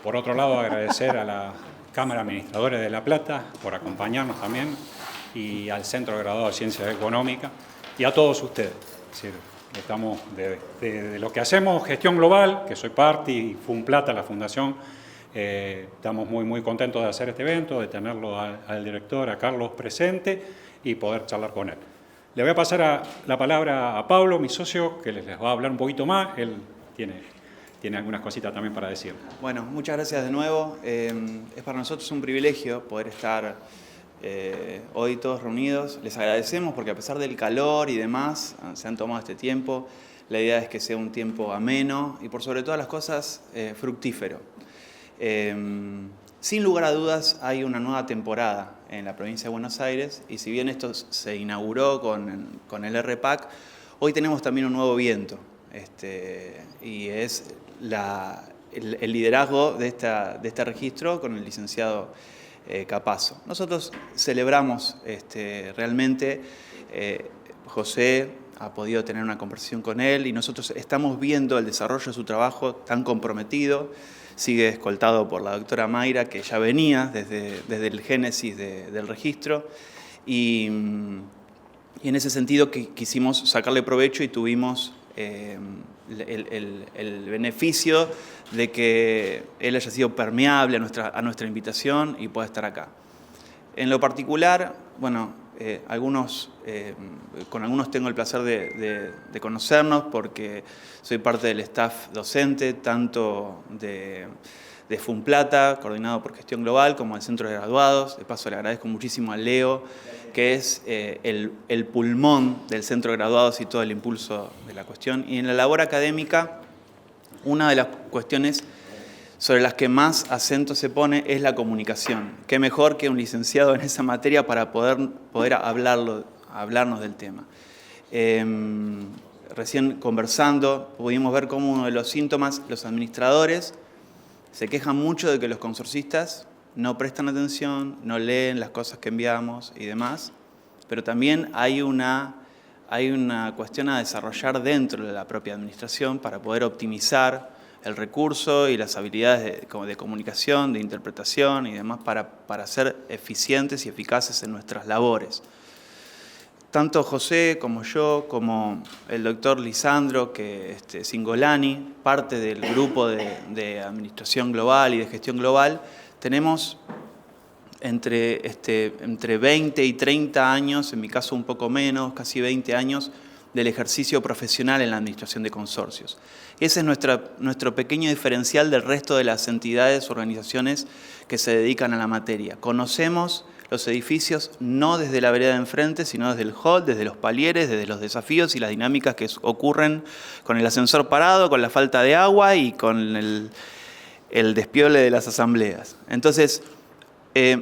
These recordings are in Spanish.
Por otro lado, agradecer a la Cámara Administradora de La Plata por acompañarnos también y al Centro de Graduados de Ciencias Económicas y a todos ustedes. Es decir, estamos de lo que hacemos, Gestión Global, que soy parte, y Funplata, la fundación, estamos muy contentos de hacer este evento, de tenerlo al director, a Carlos, presente y poder charlar con él. Le voy a pasar la palabra a Pablo, mi socio, que les va a hablar un poquito más. Él tiene algunas cositas también para decir. Bueno, muchas gracias de nuevo. Es para nosotros un privilegio poder estar hoy todos reunidos. Les agradecemos porque a pesar del calor y demás, se han tomado este tiempo. La idea es que sea un tiempo ameno y por sobre todas las cosas fructífero. Sin lugar a dudas hay una nueva temporada en la provincia de Buenos Aires y si bien esto se inauguró con el RPAC, hoy tenemos también un nuevo viento y es el liderazgo de este registro con el licenciado Capazo. Nosotros celebramos realmente, José ha podido tener una conversación con él y nosotros estamos viendo el desarrollo de su trabajo tan comprometido. Sigue escoltado por la doctora Mayra, que ya venía desde el génesis del registro. Y en ese sentido quisimos sacarle provecho y tuvimos el beneficio de que él haya sido permeable a nuestra invitación y pueda estar acá. En lo particular, bueno, con algunos tengo el placer de conocernos porque soy parte del staff docente, tanto de Funplata, coordinado por Gestión Global, como del Centro de Graduados. De paso, le agradezco muchísimo a Leo, que es el pulmón del Centro de Graduados y todo el impulso de la cuestión. Y en la labor académica, una de las cuestiones sobre las que más acento se pone es la comunicación. Qué mejor que un licenciado en esa materia para poder hablarnos del tema. Recién conversando pudimos ver cómo uno de los síntomas, los administradores se quejan mucho de que los consorcistas no prestan atención, no leen las cosas que enviamos y demás, pero también hay una cuestión a desarrollar dentro de la propia administración para poder optimizar el recurso y las habilidades de comunicación, de interpretación y demás para ser eficientes y eficaces en nuestras labores. Tanto José como yo, como el doctor Lisandro Singolani, parte del grupo de Administración Global y de Gestión Global, tenemos entre 20 y 30 años, en mi caso un poco menos, casi 20 años, del ejercicio profesional en la administración de consorcios. Ese es nuestro pequeño diferencial del resto de las entidades o organizaciones que se dedican a la materia. Conocemos los edificios no desde la vereda de enfrente, sino desde el hall, desde los palieres, desde los desafíos y las dinámicas que ocurren con el ascensor parado, con la falta de agua y con el despiole de las asambleas. Entonces,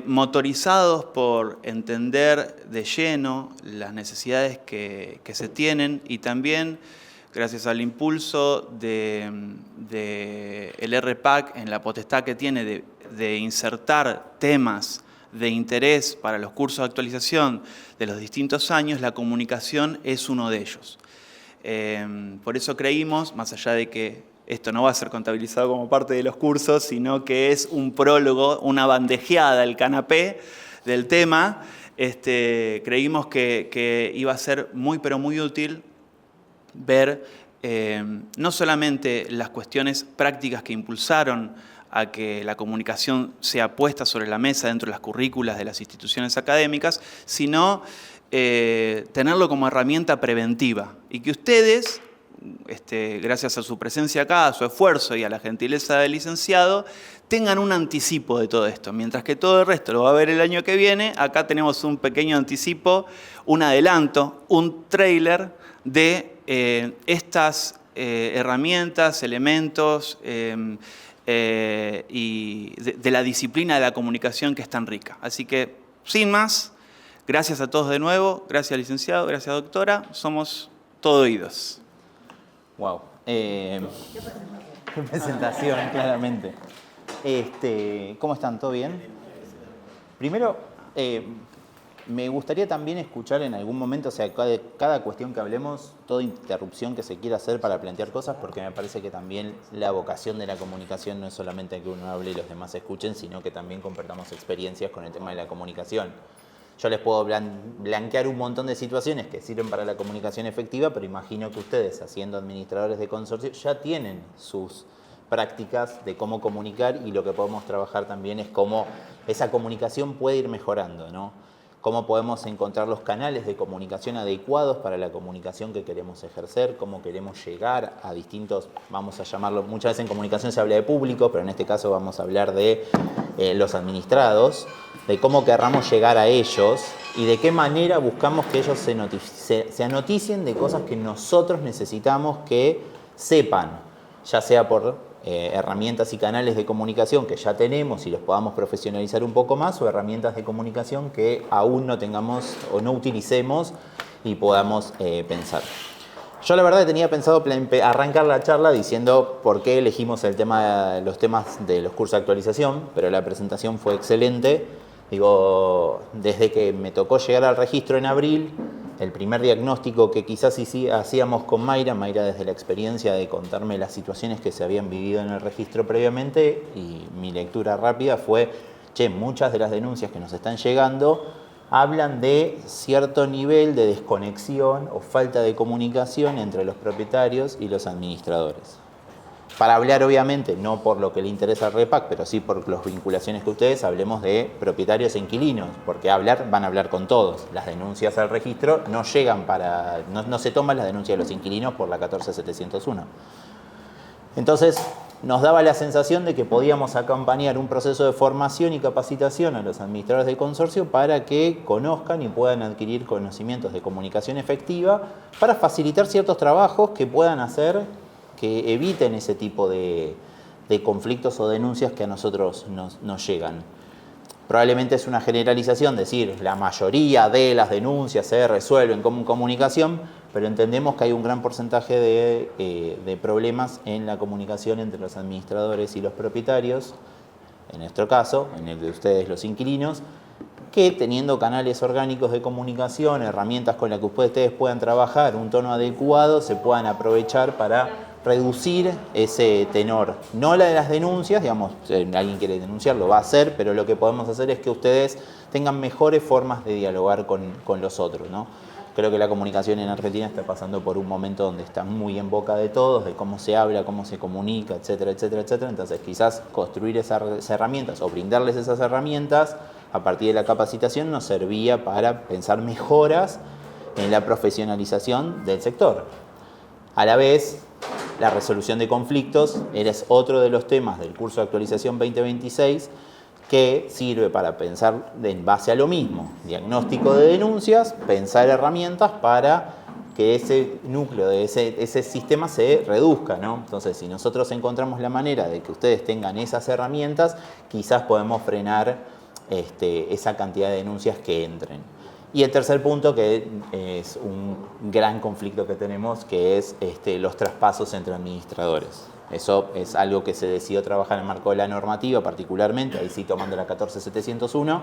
motorizados por entender de lleno las necesidades que se tienen y también gracias al impulso del RPAC en la potestad que tiene de insertar temas de interés para los cursos de actualización de los distintos años, la comunicación es uno de ellos. Por eso creímos, más allá de que esto no va a ser contabilizado como parte de los cursos, sino que es un prólogo, una bandejeada, el canapé del tema, creímos que iba a ser muy útil ver no solamente las cuestiones prácticas que impulsaron a que la comunicación sea puesta sobre la mesa dentro de las currículas de las instituciones académicas, sino tenerlo como herramienta preventiva y que ustedes, gracias a su presencia acá, a su esfuerzo y a la gentileza del licenciado, tengan un anticipo de todo esto. Mientras que todo el resto lo va a ver el año que viene, acá tenemos un pequeño anticipo, un adelanto, un tráiler de estas herramientas, elementos y de la disciplina de la comunicación que es tan rica. Así que, sin más, gracias a todos de nuevo, gracias licenciado, gracias doctora, somos todo oídos. Wow. Qué presentación, claramente. ¿Cómo están? ¿Todo bien? Primero, Me gustaría también escuchar en algún momento, o sea, cada cuestión que hablemos, toda interrupción que se quiera hacer para plantear cosas, porque me parece que también la vocación de la comunicación no es solamente que uno hable y los demás escuchen, sino que también compartamos experiencias con el tema de la comunicación. Yo les puedo blanquear un montón de situaciones que sirven para la comunicación efectiva, pero imagino que ustedes, siendo administradores de consorcios, ya tienen sus prácticas de cómo comunicar, y lo que podemos trabajar también es cómo esa comunicación puede ir mejorando, ¿no? Cómo podemos encontrar los canales de comunicación adecuados para la comunicación que queremos ejercer, cómo queremos llegar a distintos, vamos a llamarlo, muchas veces en comunicación se habla de público, pero en este caso vamos a hablar de los administrados, de cómo querramos llegar a ellos y de qué manera buscamos que ellos se anoticien de cosas que nosotros necesitamos que sepan, ya sea por herramientas y canales de comunicación que ya tenemos y los podamos profesionalizar un poco más, o herramientas de comunicación que aún no tengamos o no utilicemos y podamos pensar. Yo la verdad tenía pensado arrancar la charla diciendo por qué elegimos los temas de los cursos de actualización, pero la presentación fue excelente. Digo, desde que me tocó llegar al registro en abril, el primer diagnóstico que quizás hacíamos con Mayra desde la experiencia de contarme las situaciones que se habían vivido en el registro previamente, y mi lectura rápida fue, muchas de las denuncias que nos están llegando hablan de cierto nivel de desconexión o falta de comunicación entre los propietarios y los administradores. Para hablar, obviamente, no por lo que le interesa al REPAC, pero sí por las vinculaciones que ustedes, hablemos de propietarios e inquilinos, porque van a hablar con todos. Las denuncias al registro no llegan no se toman las denuncias de los inquilinos por la 14701. Entonces, nos daba la sensación de que podíamos acompañar un proceso de formación y capacitación a los administradores de consorcio para que conozcan y puedan adquirir conocimientos de comunicación efectiva para facilitar ciertos trabajos que puedan hacer que eviten ese tipo de conflictos o denuncias que a nosotros nos llegan. Probablemente es una generalización decir la mayoría de las denuncias se resuelven con comunicación, pero entendemos que hay un gran porcentaje de problemas en la comunicación entre los administradores y los propietarios, en nuestro caso, en el de ustedes los inquilinos, que teniendo canales orgánicos de comunicación, herramientas con las que ustedes puedan trabajar, un tono adecuado, se puedan aprovechar para reducir ese tenor. No la de las denuncias, digamos, si alguien quiere denunciar, lo va a hacer, pero lo que podemos hacer es que ustedes tengan mejores formas de dialogar con los otros, ¿no? Creo que la comunicación en Argentina está pasando por un momento donde está muy en boca de todos, de cómo se habla, cómo se comunica, etcétera, etcétera, etcétera. Entonces, quizás construir esas herramientas o brindarles esas herramientas a partir de la capacitación nos servía para pensar mejoras en la profesionalización del sector. A la vez, la resolución de conflictos es otro de los temas del curso de actualización 2026 que sirve para pensar en base a lo mismo, diagnóstico de denuncias, pensar herramientas para que ese núcleo, de ese sistema se reduzca, ¿no? Entonces, si nosotros encontramos la manera de que ustedes tengan esas herramientas, quizás podemos frenar esa cantidad de denuncias que entren. Y el tercer punto, que es un gran conflicto que tenemos, que es los traspasos entre administradores. Eso es algo que se decidió trabajar en el marco de la normativa, particularmente, ahí sí tomando la 14701,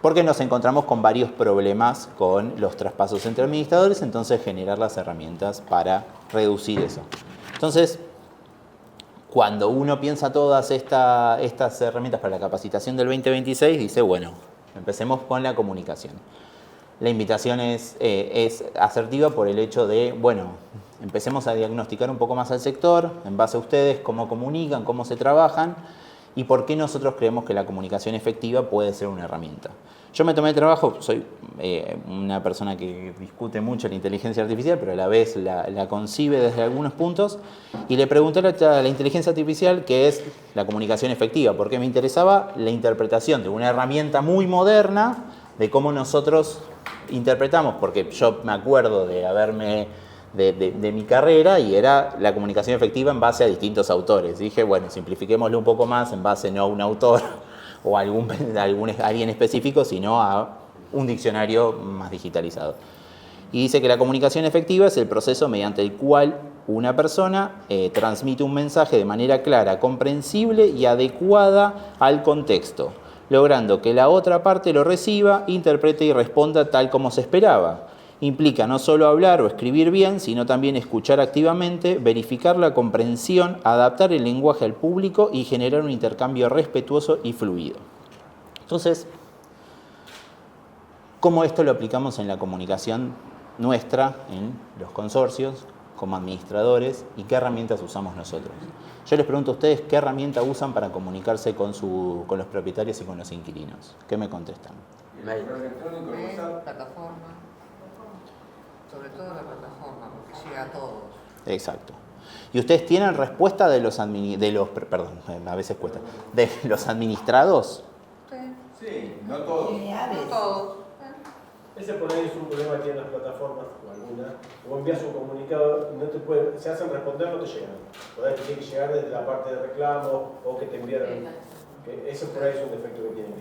porque nos encontramos con varios problemas con los traspasos entre administradores, entonces generar las herramientas para reducir eso. Entonces, cuando uno piensa todas estas herramientas para la capacitación del 2026, dice, bueno, empecemos con la comunicación. La invitación es asertiva por el hecho de, bueno, empecemos a diagnosticar un poco más al sector, en base a ustedes, cómo comunican, cómo se trabajan y por qué nosotros creemos que la comunicación efectiva puede ser una herramienta. Yo me tomé el trabajo, soy una persona que discute mucho la inteligencia artificial, pero a la vez la concibe desde algunos puntos, y le pregunté a la inteligencia artificial qué es la comunicación efectiva, porque me interesaba la interpretación de una herramienta muy moderna de cómo nosotros interpretamos, porque yo me acuerdo de mi carrera y era la comunicación efectiva en base a distintos autores. Dije, bueno, simplifiquémoslo un poco más en base no a un autor o a alguien específico, sino a un diccionario más digitalizado. Y dice que la comunicación efectiva es el proceso mediante el cual una persona transmite un mensaje de manera clara, comprensible y adecuada al contexto, logrando que la otra parte lo reciba, interprete y responda tal como se esperaba. Implica no solo hablar o escribir bien, sino también escuchar activamente, verificar la comprensión, adaptar el lenguaje al público y generar un intercambio respetuoso y fluido. Entonces, ¿cómo esto lo aplicamos en la comunicación nuestra, en los consorcios, como administradores, y qué herramientas usamos nosotros? Yo les pregunto a ustedes qué herramienta usan para comunicarse con los propietarios y con los inquilinos. ¿Qué me contestan? Mail, plataforma, sobre todo la plataforma, porque llega a todos. Exacto. ¿Y ustedes tienen respuesta de los administrados? Sí, no todos. No todos. Ese por ahí es un problema que tienen las plataformas, o alguna. Vos envías un comunicado y no te pueden, se hacen responder, no te llegan. Por ahí te tiene que llegar desde la parte de reclamo o que te enviaron. Eso por ahí es un defecto que tienen.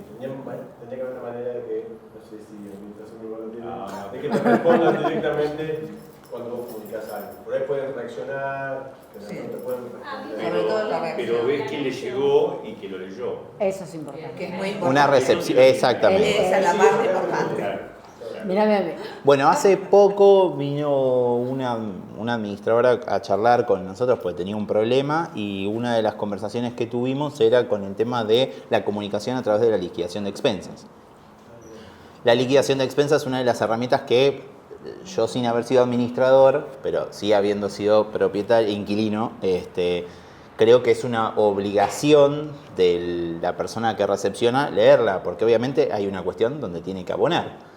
Tendría que haber una manera de que, no sé si administración igual lo tiene, de que te respondan directamente cuando vos comunicas algo. Por ahí pueden reaccionar, que no te pueden responder. Sobre todo la reacción. Pero ves quién le llegó y que lo leyó. Eso es importante. Que es muy importante. Una recepción, exactamente. Esa es la parte importante. Claro. Mírame. Bueno, hace poco vino una administradora a charlar con nosotros porque tenía un problema y una de las conversaciones que tuvimos era con el tema de la comunicación a través de la liquidación de expensas. La liquidación de expensas es una de las herramientas que yo, sin haber sido administrador, pero sí habiendo sido propietario e inquilino, creo que es una obligación de la persona que recepciona leerla, porque obviamente hay una cuestión donde tiene que abonar.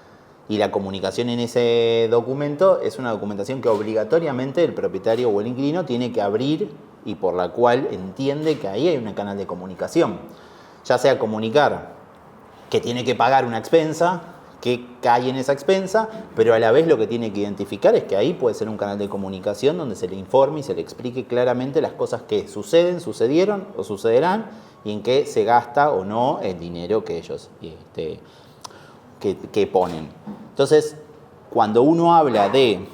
Y la comunicación en ese documento es una documentación que obligatoriamente el propietario o el inquilino tiene que abrir y por la cual entiende que ahí hay un canal de comunicación. Ya sea comunicar que tiene que pagar una expensa, que cae en esa expensa, pero a la vez lo que tiene que identificar es que ahí puede ser un canal de comunicación donde se le informe y se le explique claramente las cosas que suceden, sucedieron o sucederán y en qué se gasta o no el dinero que ellos que ponen. Entonces, cuando uno habla de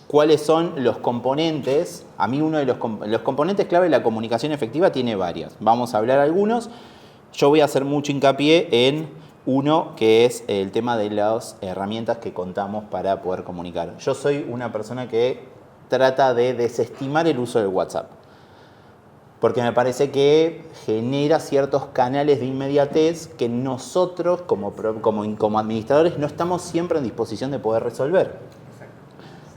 cuáles son los componentes, a mí uno de los componentes clave de la comunicación efectiva tiene varios. Vamos a hablar algunos. Yo voy a hacer mucho hincapié en uno que es el tema de las herramientas que contamos para poder comunicar. Yo soy una persona que trata de desestimar el uso del WhatsApp, porque me parece que genera ciertos canales de inmediatez que nosotros como administradores no estamos siempre en disposición de poder resolver.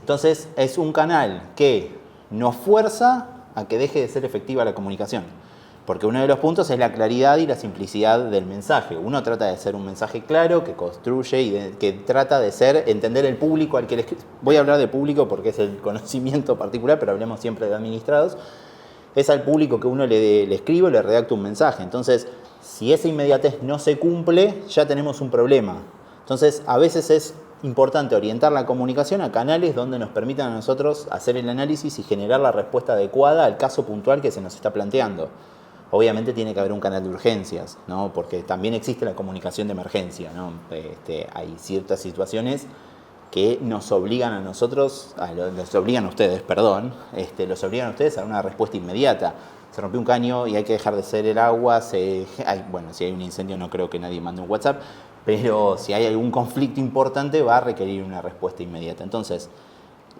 Entonces es un canal que nos fuerza a que deje de ser efectiva la comunicación, porque uno de los puntos es la claridad y la simplicidad del mensaje. Uno trata de ser un mensaje claro, que construye y que trata de entender el público al que le escribe. Voy a hablar de público porque es el conocimiento particular, pero hablemos siempre de administrados. Es al público que uno le escribe o le redacta un mensaje. Entonces, si esa inmediatez no se cumple, ya tenemos un problema. Entonces, a veces es importante orientar la comunicación a canales donde nos permitan a nosotros hacer el análisis y generar la respuesta adecuada al caso puntual que se nos está planteando. Obviamente tiene que haber un canal de urgencias, ¿no? Porque también existe la comunicación de emergencia, ¿no? Hay ciertas situaciones que nos obligan a nosotros, los obligan a ustedes a una respuesta inmediata. Se rompió un caño y hay que dejar de hacer el agua. Si hay un incendio no creo que nadie mande un WhatsApp, pero si hay algún conflicto importante va a requerir una respuesta inmediata. Entonces,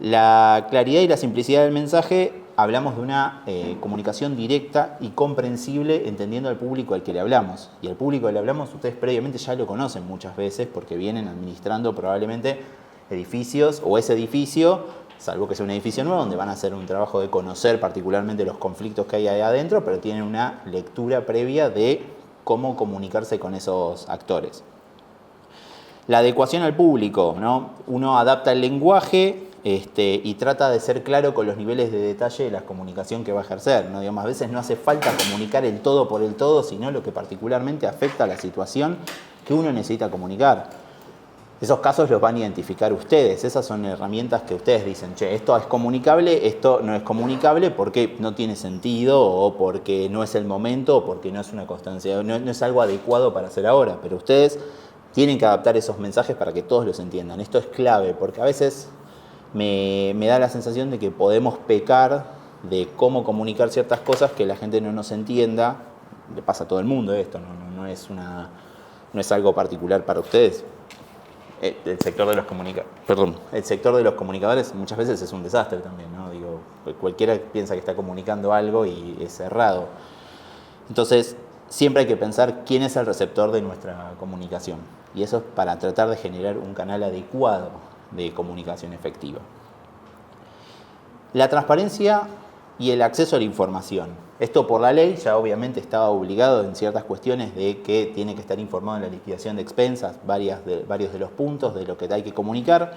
la claridad y la simplicidad del mensaje, hablamos de una comunicación directa y comprensible entendiendo al público al que le hablamos. Y al público al que le hablamos ustedes previamente ya lo conocen muchas veces porque vienen administrando probablemente edificios o ese edificio, salvo que sea un edificio nuevo, donde van a hacer un trabajo de conocer particularmente los conflictos que hay ahí adentro, pero tienen una lectura previa de cómo comunicarse con esos actores. La adecuación al público, ¿no? Uno adapta el lenguaje y trata de ser claro con los niveles de detalle de la comunicación que va a ejercer, ¿no? Digamos, a veces no hace falta comunicar el todo por el todo, sino lo que particularmente afecta a la situación que uno necesita comunicar. Esos casos los van a identificar ustedes. Esas son herramientas que ustedes dicen, esto es comunicable, esto no es comunicable porque no tiene sentido o porque no es el momento o porque no es una constancia, no es algo adecuado para hacer ahora. Pero ustedes tienen que adaptar esos mensajes para que todos los entiendan. Esto es clave porque a veces me da la sensación de que podemos pecar de cómo comunicar ciertas cosas que la gente no nos entienda. Le pasa a todo el mundo esto, no es no es algo particular para ustedes. El sector de los comunicadores muchas veces es un desastre también, ¿no? Digo, cualquiera piensa que está comunicando algo y es errado. Entonces, siempre hay que pensar quién es el receptor de nuestra comunicación. Y eso es para tratar de generar un canal adecuado de comunicación efectiva. La transparencia y el acceso a la información. Esto por la ley ya obviamente estaba obligado en ciertas cuestiones de que tiene que estar informado en la liquidación de expensas, varios de los puntos de lo que hay que comunicar,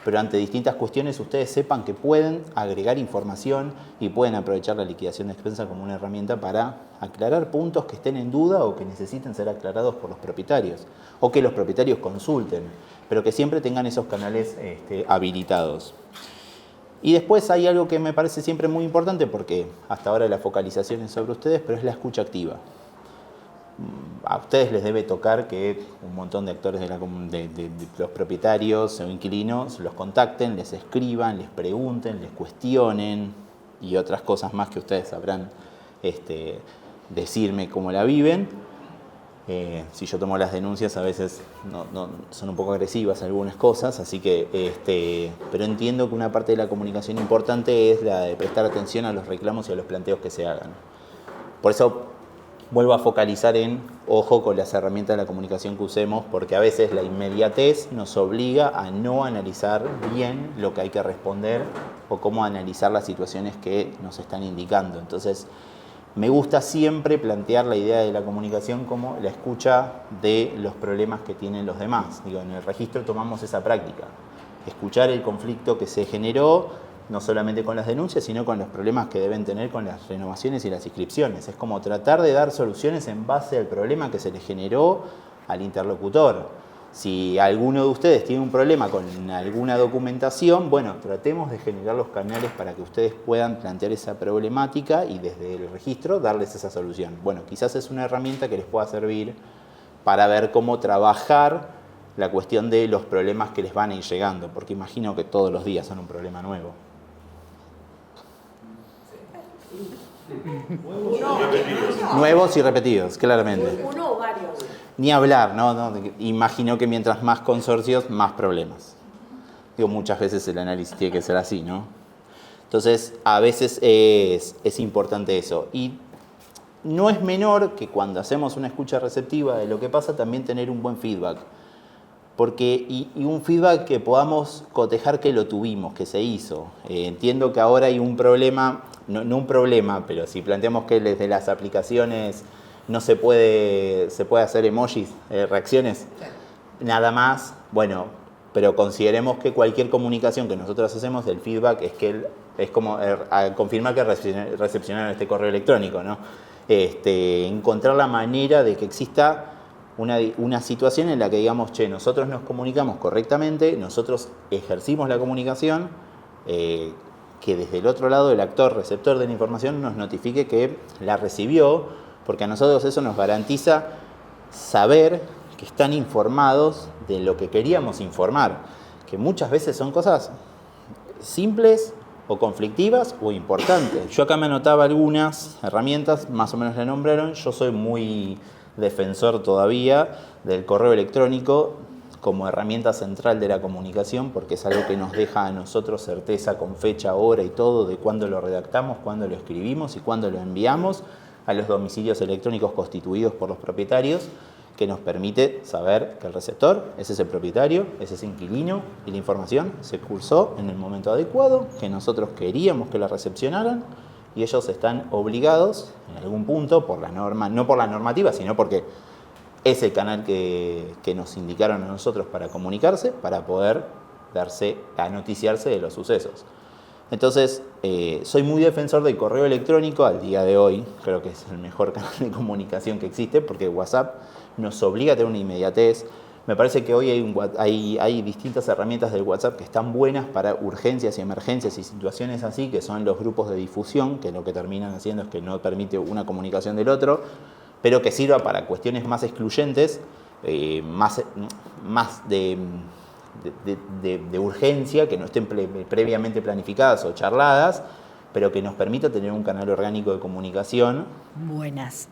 pero ante distintas cuestiones ustedes sepan que pueden agregar información y pueden aprovechar la liquidación de expensas como una herramienta para aclarar puntos que estén en duda o que necesiten ser aclarados por los propietarios, o que los propietarios consulten, pero que siempre tengan esos canales habilitados. Y después hay algo que me parece siempre muy importante, porque hasta ahora la focalización es sobre ustedes, pero es la escucha activa. A ustedes les debe tocar que un montón de actores de los propietarios o inquilinos los contacten, les escriban, les pregunten, les cuestionen y otras cosas más que ustedes sabrán decirme cómo la viven. Si yo tomo las denuncias, a veces son un poco agresivas algunas cosas, así que, pero entiendo que una parte de la comunicación importante es la de prestar atención a los reclamos y a los planteos que se hagan. Por eso vuelvo a focalizar en ojo con las herramientas de la comunicación que usemos, porque a veces la inmediatez nos obliga a no analizar bien lo que hay que responder o cómo analizar las situaciones que nos están indicando. Entonces, me gusta siempre plantear la idea de la comunicación como la escucha de los problemas que tienen los demás. Digo, en el registro tomamos esa práctica. Escuchar el conflicto que se generó, no solamente con las denuncias, sino con los problemas que deben tener con las renovaciones y las inscripciones. Es como tratar de dar soluciones en base al problema que se le generó al interlocutor. Si alguno de ustedes tiene un problema con alguna documentación, bueno, tratemos de generar los canales para que ustedes puedan plantear esa problemática y desde el registro darles esa solución. Bueno, quizás es una herramienta que les pueda servir para ver cómo trabajar la cuestión de los problemas que les van a ir llegando, porque imagino que todos los días son un problema nuevo. Nuevos y repetidos, claramente. Uno o varios. Ni hablar, ¿no? Imagino que mientras más consorcios, más problemas. Digo, muchas veces el análisis tiene que ser así, ¿no? Entonces, a veces es importante eso. Y no es menor que cuando hacemos una escucha receptiva de lo que pasa, también tener un buen feedback. Y un feedback que podamos cotejar que lo tuvimos, que se hizo. Entiendo que ahora hay un problema, no un problema, pero si planteamos que desde las aplicaciones no se puede hacer emojis, reacciones, nada más, bueno, pero consideremos que cualquier comunicación que nosotros hacemos, el feedback es como confirmar que recepcionaron este correo electrónico, ¿no? Encontrar la manera de que exista una situación en la que digamos, che, nosotros nos comunicamos correctamente, nosotros ejercimos la comunicación, que desde el otro lado el actor receptor de la información nos notifique que la recibió, porque a nosotros eso nos garantiza saber que están informados de lo que queríamos informar, que muchas veces son cosas simples o conflictivas o importantes. Yo acá me anotaba algunas herramientas, más o menos la nombraron. Yo soy muy defensor todavía del correo electrónico como herramienta central de la comunicación, porque es algo que nos deja a nosotros certeza con fecha, hora y todo de cuándo lo redactamos, cuándo lo escribimos y cuándo lo enviamos a los domicilios electrónicos constituidos por los propietarios, que nos permite saber que el receptor es ese propietario, es ese inquilino, y la información se cursó en el momento adecuado, que nosotros queríamos que la recepcionaran, y ellos están obligados, en algún punto, por la norma, no por la normativa, sino porque es el canal que nos indicaron a nosotros para comunicarse, para poder noticiarse de los sucesos. Entonces, soy muy defensor del correo electrónico al día de hoy. Creo que es el mejor canal de comunicación que existe, porque WhatsApp nos obliga a tener una inmediatez. Me parece que hoy hay distintas herramientas del WhatsApp que están buenas para urgencias y emergencias y situaciones así, que son los grupos de difusión, que lo que terminan haciendo es que no permite una comunicación del otro, pero que sirva para cuestiones más excluyentes, más de urgencia, que no estén previamente planificadas o charladas, pero que nos permita tener un canal orgánico de comunicación. Buenas.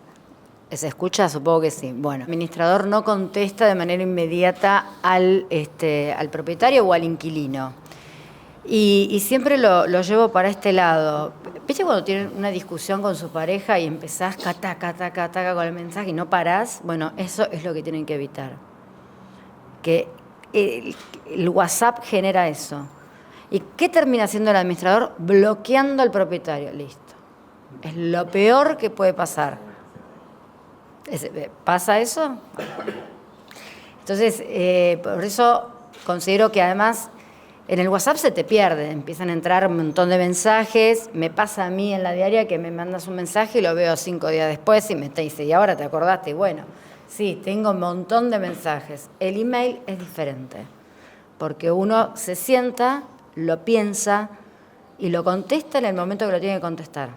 ¿Se escucha? Supongo que sí. Bueno, el administrador no contesta de manera inmediata al propietario o al inquilino. Y siempre lo llevo para este lado. ¿Viste cuando tienen una discusión con su pareja y empezás taca con el mensaje y no parás? Bueno, eso es lo que tienen que evitar. Que el WhatsApp genera eso. ¿Y qué termina haciendo el administrador? Bloqueando al propietario. Listo. Es lo peor que puede pasar. ¿Pasa eso? Entonces, por eso considero que además en el WhatsApp se te pierde, empiezan a entrar un montón de mensajes. Me pasa a mí en la diaria que me mandas un mensaje y lo veo 5 días después y me te dice, ¿y ahora te acordaste? Y bueno, sí, tengo un montón de mensajes. El email es diferente, porque uno se sienta, lo piensa y lo contesta en el momento que lo tiene que contestar.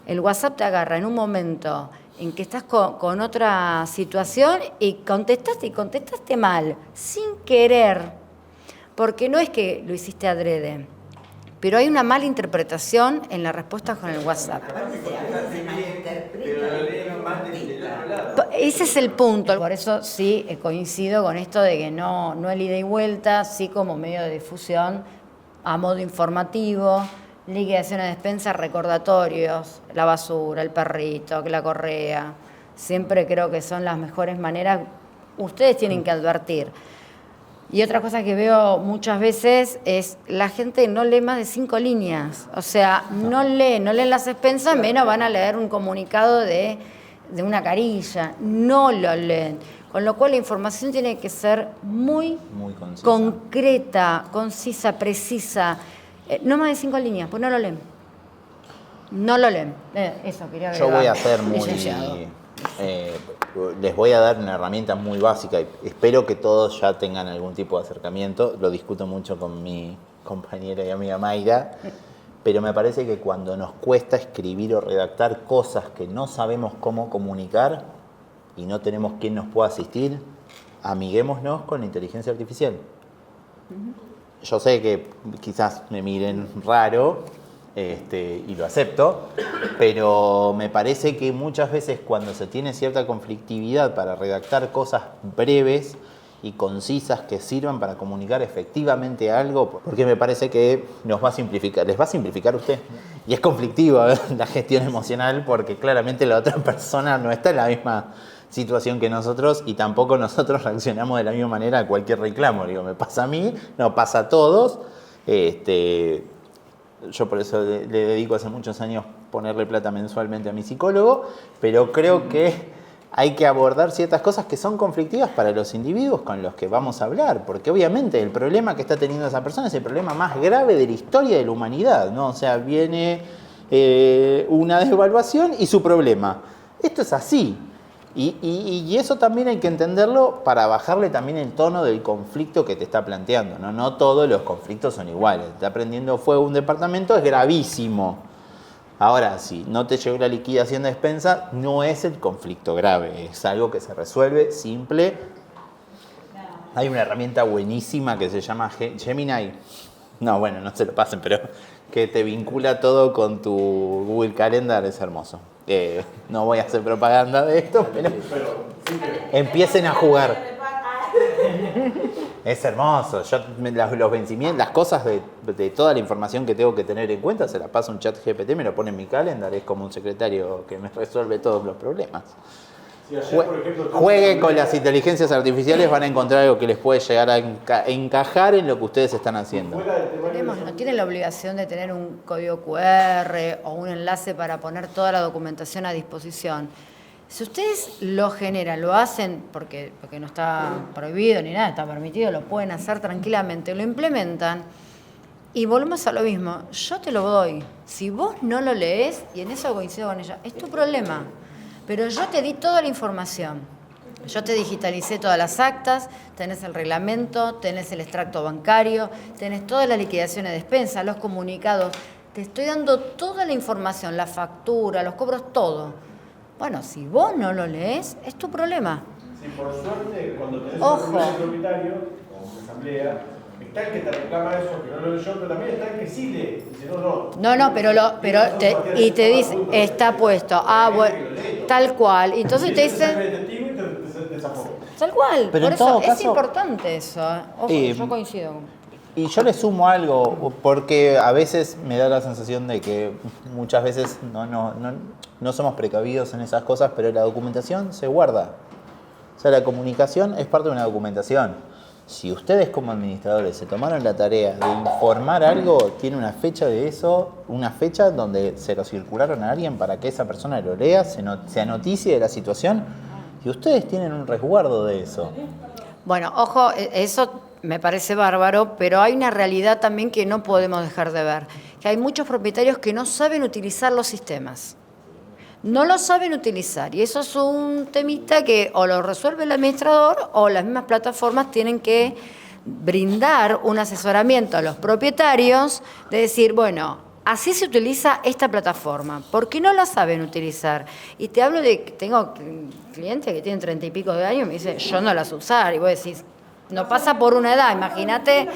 El WhatsApp te agarra en un momento en que estás con otra situación y contestaste mal, sin querer, porque no es que lo hiciste adrede, pero hay una mala interpretación en la respuesta con el WhatsApp. Ese es el punto, por eso sí coincido con esto de que no el ida y vuelta, sí como medio de difusión, a modo informativo, liquidación de despensa, recordatorios, la basura, el perrito, la correa. Siempre creo que son las mejores maneras. Ustedes tienen que advertir. Y otra cosa que veo muchas veces es la gente no lee más de 5 líneas. O sea, no leen las expensas, menos van a leer un comunicado de una carilla. No lo leen. Con lo cual la información tiene que ser muy concisa, concreta, concisa, precisa. No más de 5 líneas, pues no lo leen. No lo leen. Eso quería agregar. Yo voy a ser les voy a dar una herramienta muy básica y espero que todos ya tengan algún tipo de acercamiento. Lo discuto mucho con mi compañera y amiga Mayra, pero me parece que cuando nos cuesta escribir o redactar cosas que no sabemos cómo comunicar y no tenemos quien nos pueda asistir, amiguémonos con la inteligencia artificial. Yo sé que quizás me miren raro, y lo acepto, pero me parece que muchas veces cuando se tiene cierta conflictividad para redactar cosas breves y concisas que sirvan para comunicar efectivamente algo, porque me parece que nos va a simplificar, les va a simplificar a usted. Y es conflictiva la gestión emocional porque claramente la otra persona no está en la misma situación que nosotros y tampoco nosotros reaccionamos de la misma manera a cualquier reclamo. Digo, me pasa a mí, no pasa a todos. Yo por eso le dedico hace muchos años ponerle plata mensualmente a mi psicólogo, pero creo que hay que abordar ciertas cosas que son conflictivas para los individuos con los que vamos a hablar, porque obviamente el problema que está teniendo esa persona es el problema más grave de la historia de la humanidad, ¿no? O sea, viene una devaluación y su problema. Esto es así. Y eso también hay que entenderlo para bajarle también el tono del conflicto que te está planteando, ¿no? No todos los conflictos son iguales. Está prendiendo fuego un departamento, es gravísimo. Ahora, si no te llegó la liquidación de despensa, no es el conflicto grave, es algo que se resuelve simple. Hay una herramienta buenísima que se llama Gemini. No, bueno, no se lo pasen, pero que te vincula todo con tu Google Calendar, es hermoso. No voy a hacer propaganda de esto, pero empiecen a jugar. Es hermoso. Yo los vencimientos, las cosas de toda la información que tengo que tener en cuenta, se la paso a un chat GPT, me lo pone en mi calendar, es como un secretario que me resuelve todos los problemas. Sí, ayer, por ejemplo, Jueguen con las inteligencias artificiales, van a encontrar algo que les puede llegar a encajar en lo que ustedes están haciendo. No tienen la obligación de tener un código QR o un enlace para poner toda la documentación a disposición. Si ustedes lo generan, lo hacen porque no está prohibido ni nada, está permitido, lo pueden hacer tranquilamente, lo implementan y volvemos a lo mismo. Yo te lo doy. Si vos no lo lees, y en eso coincido con ella, es tu problema. Pero yo te di toda la información. Yo te digitalicé todas las actas, tenés el reglamento, tenés el extracto bancario, tenés todas las liquidaciones de despensa, los comunicados. Te estoy dando toda la información, la factura, los cobros, todo. Bueno, si vos no lo lees, es tu problema. Sí, por suerte, cuando tenés Ojo. un propietario o una asamblea, está el que te reclama eso, que no lo leyó, pero también está el que sí lee. Dice, no. No, pero te dice, está puesto. Ah, bueno. Tal cual. Y entonces te dicen... Tal cual. Pero por en eso todo es caso- importante eso. Ojo, yo coincido. Y yo le sumo algo, porque a veces me da la sensación de que muchas veces no somos precavidos en esas cosas, pero la documentación se guarda. O sea, la comunicación es parte de una documentación. Si ustedes como administradores se tomaron la tarea de informar algo, tiene una fecha de eso, una fecha donde se lo circularon a alguien para que esa persona lo lea, se anoticie de la situación, y ustedes tienen un resguardo de eso. Bueno, ojo, eso me parece bárbaro, pero hay una realidad también que no podemos dejar de ver, que hay muchos propietarios que no saben utilizar los sistemas. No lo saben utilizar y eso es un temita que o lo resuelve el administrador o las mismas plataformas tienen que brindar un asesoramiento a los propietarios de decir, bueno, así se utiliza esta plataforma, porque no la saben utilizar. Y te hablo de que tengo clientes que tienen 30 y pico de años y me dicen, yo no las sé usar, y vos decís, no pasa por una edad, imagínate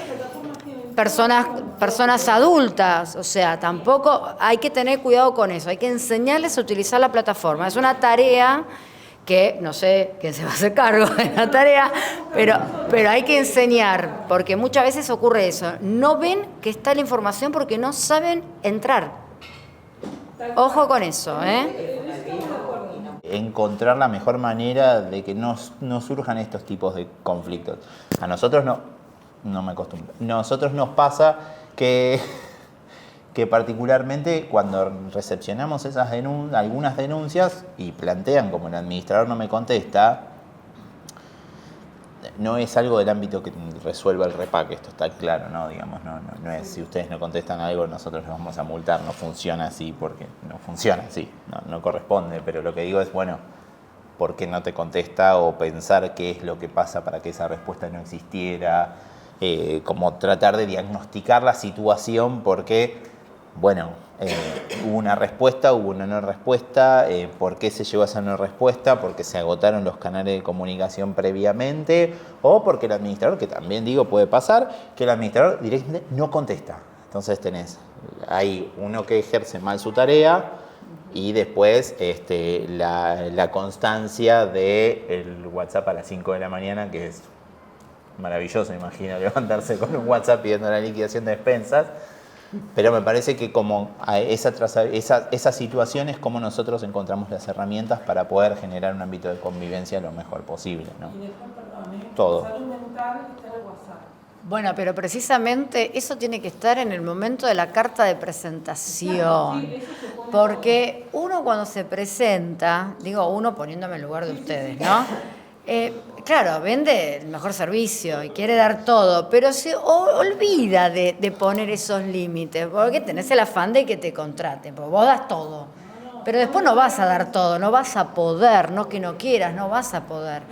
personas adultas, o sea, tampoco hay que tener cuidado con eso, hay que enseñarles a utilizar la plataforma. Es una tarea que no sé quién se va a hacer cargo de la tarea, pero hay que enseñar, porque muchas veces ocurre eso. No ven que está la información porque no saben entrar. Ojo con eso, ¿eh? Encontrar la mejor manera de que no surjan estos tipos de conflictos. A nosotros no me acostumbro. Nosotros nos pasa que particularmente cuando recepcionamos algunas denuncias y plantean como el administrador no me contesta, no es algo del ámbito que resuelva el REPAC, esto está claro, ¿no? Digamos, no es si ustedes no contestan algo nosotros los vamos a multar, no funciona así porque no funciona así, no corresponde, pero lo que digo es, bueno, ¿por qué no te contesta? O pensar qué es lo que pasa para que esa respuesta no existiera, como tratar de diagnosticar la situación porque, bueno, hubo una respuesta, hubo una no respuesta, ¿por qué se llegó a esa no respuesta? Porque se agotaron los canales de comunicación previamente o porque el administrador, que también digo puede pasar, que el administrador directamente no contesta. Entonces tenés ahí uno que ejerce mal su tarea y después la constancia del WhatsApp a las 5 de la mañana, que es maravilloso, imagino, levantarse con un WhatsApp pidiendo la liquidación de despensas. Pero me parece que como esas situaciones, como nosotros encontramos las herramientas para poder generar un ámbito de convivencia lo mejor posible, ¿no? Y después, perdón, Todo. Salud mental está en el WhatsApp. Bueno, pero precisamente eso tiene que estar en el momento de la carta de presentación. Porque uno cuando se presenta, digo uno poniéndome en el lugar de ustedes, ¿no? Claro, vende el mejor servicio y quiere dar todo, pero se olvida de poner esos límites, porque tenés el afán de que te contraten, porque vos das todo. Pero después no vas a dar todo, no vas a poder, no que no quieras, no vas a poder.